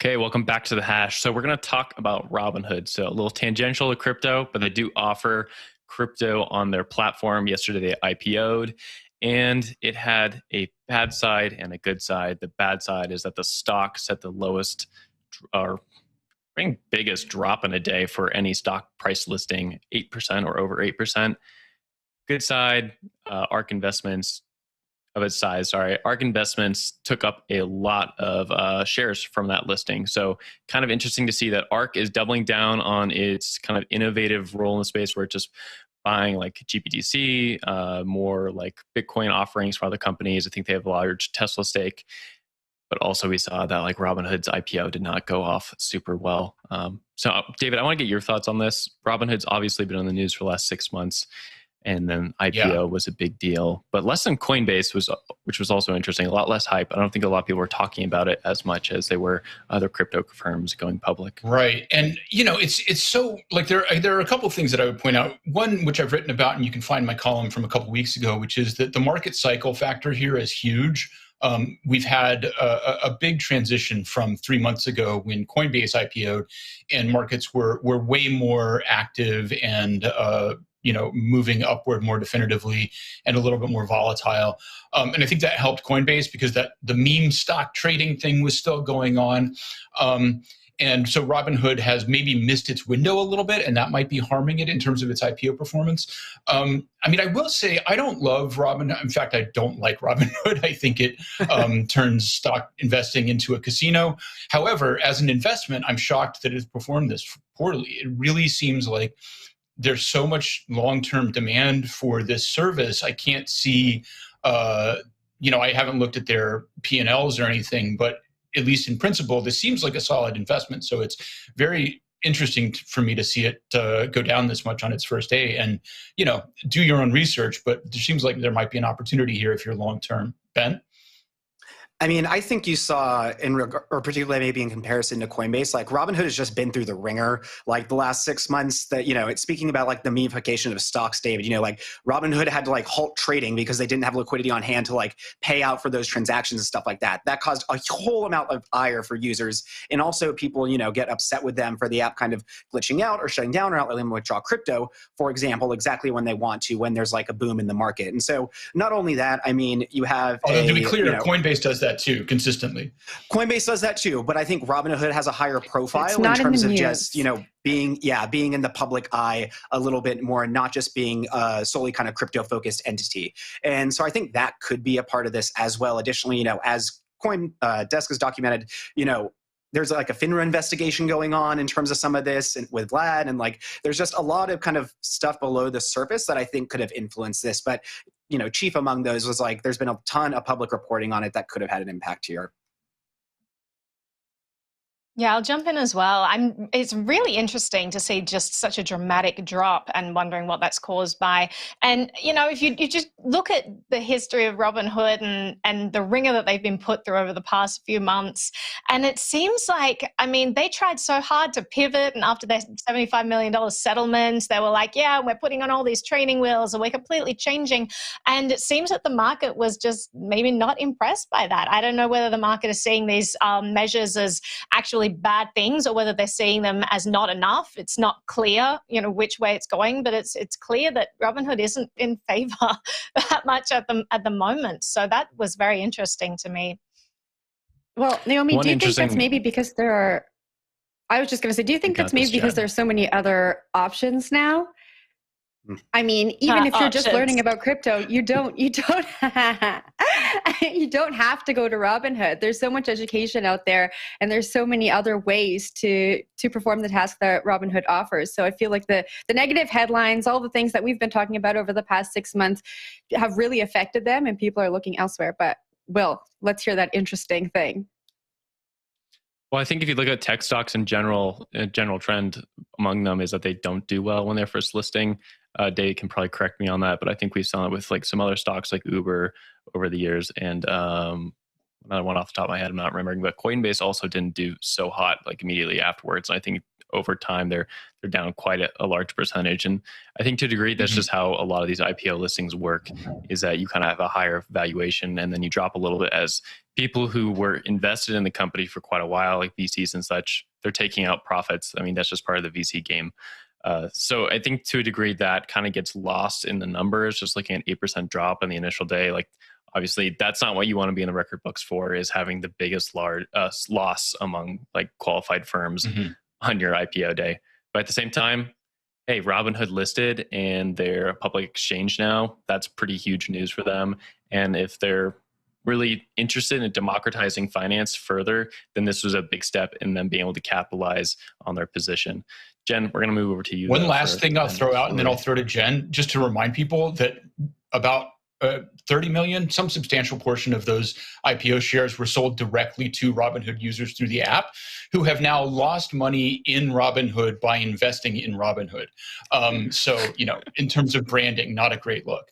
Okay, welcome back to the hash. So we're going to talk about Robinhood. So a little tangential to crypto, but they do offer crypto on their platform. Yesterday they IPO'd, and it had a bad side and a good side. The bad side is that the stock set the lowest or biggest drop in a day for any stock price listing, 8% or over 8%. Good side, Ark Investments Ark Investments took up a lot of shares from that listing. So kind of interesting to see that Ark is doubling down on its kind of innovative role in the space where it's just buying like GBTC, more like Bitcoin offerings for other companies. I think they have a large Tesla stake. But also we saw that like Robinhood's IPO did not go off super well. So David, I want to get your thoughts on this. Robinhood's obviously been on the news for the last 6 months. And then IPO was a big deal, but less than Coinbase which was also interesting. A lot less hype. I don't think a lot of people were talking about it as much as they were other crypto firms going public. Right, and it's so like there are a couple of things that I would point out. One, which I've written about, and you can find my column from a couple of weeks ago, which is that the market cycle factor here is huge. We've had a big transition from 3 months ago when Coinbase IPO'd, and markets were way more active and moving upward more definitively and a little bit more volatile. And I think that helped Coinbase because the meme stock trading thing was still going on. And so Robinhood has maybe missed its window a little bit, and that might be harming it in terms of its IPO performance. I will say I don't love Robinhood. In fact, I don't like Robinhood. I think it turns stock investing into a casino. However, as an investment, I'm shocked that it's performed this poorly. It really seems like there's so much long-term demand for this service. I can't see, I haven't looked at their P&Ls or anything, but at least in principle, this seems like a solid investment. So it's very interesting for me to see it go down this much on its first day. And, do your own research, but it seems like there might be an opportunity here if you're long-term. Ben? I mean, I think you saw, or particularly maybe in comparison to Coinbase, like Robinhood has just been through the ringer like the last 6 months. That it's speaking about like the memification of stocks, David. Like Robinhood had to like halt trading because they didn't have liquidity on hand to like pay out for those transactions and stuff like that. That caused a whole amount of ire for users, and also people get upset with them for the app kind of glitching out or shutting down or not letting them withdraw crypto, for example, exactly when they want to, when there's like a boom in the market. And so not only that, I mean, you have. Although to be clear, Coinbase does that too consistently. Coinbase does that too, but I think Robinhood has a higher profile in terms of just being in the public eye a little bit more, and not just being solely kind of crypto focused entity. And so I think that could be a part of this as well. Additionally, as CoinDesk has documented, there's like a FINRA investigation going on in terms of some of this and with Vlad, and like there's just a lot of kind of stuff below the surface that I think could have influenced this. But chief among those was like there's been a ton of public reporting on it that could have had an impact here. Yeah, I'll jump in as well. It's really interesting to see just such a dramatic drop and wondering what that's caused by. And, if you just look at the history of Robinhood and the ringer that they've been put through over the past few months, and it seems like, they tried so hard to pivot, and after their $75 million settlement, they were like, yeah, we're putting on all these training wheels and we're completely changing. And it seems that the market was just maybe not impressed by that. I don't know whether the market is seeing these measures as actually bad things or whether they're seeing them as not enough. It's not clear, which way it's going, but it's clear that Robinhood isn't in favor that much at the moment. So that was very interesting to me. Well, Naomi, do you think that's maybe because I was just going to say, do you think that's maybe because there's so many other options now? Even if you're just learning about crypto, you don't you don't have to go to Robinhood. There's so much education out there, and there's so many other ways to perform the task that Robinhood offers. So I feel like the negative headlines, all the things that we've been talking about over the past 6 months have really affected them, and people are looking elsewhere. But Will, let's hear that interesting thing. Well, I think if you look at tech stocks in general, a general trend among them is that they don't do well when they're first listing. Dave can probably correct me on that, but I think we saw it with like some other stocks like Uber over the years. And another one off the top of my head, I'm not remembering, but Coinbase also didn't do so hot like immediately afterwards. And I think over time they're down quite a large percentage. And I think to a degree, that's just how a lot of these IPO listings work, is that you kind of have a higher valuation and then you drop a little bit as people who were invested in the company for quite a while, like VCs and such, they're taking out profits. I mean, that's just part of the VC game. So I think to a degree that kind of gets lost in the numbers, just looking at 8% drop on the initial day. Like, obviously, that's not what you want to be in the record books for, is having the biggest loss among like qualified firms on your IPO day. But at the same time, hey, Robinhood listed and they're a public exchange now. That's pretty huge news for them. And if they're really interested in democratizing finance further, then this was a big step in them being able to capitalize on their position. Jen, we're going to move over to you. One last thing I'll throw out, and then I'll throw to Jen, just to remind people that about 30 million, some substantial portion of those IPO shares were sold directly to Robinhood users through the app, who have now lost money in Robinhood by investing in Robinhood. So, in terms of branding, not a great look.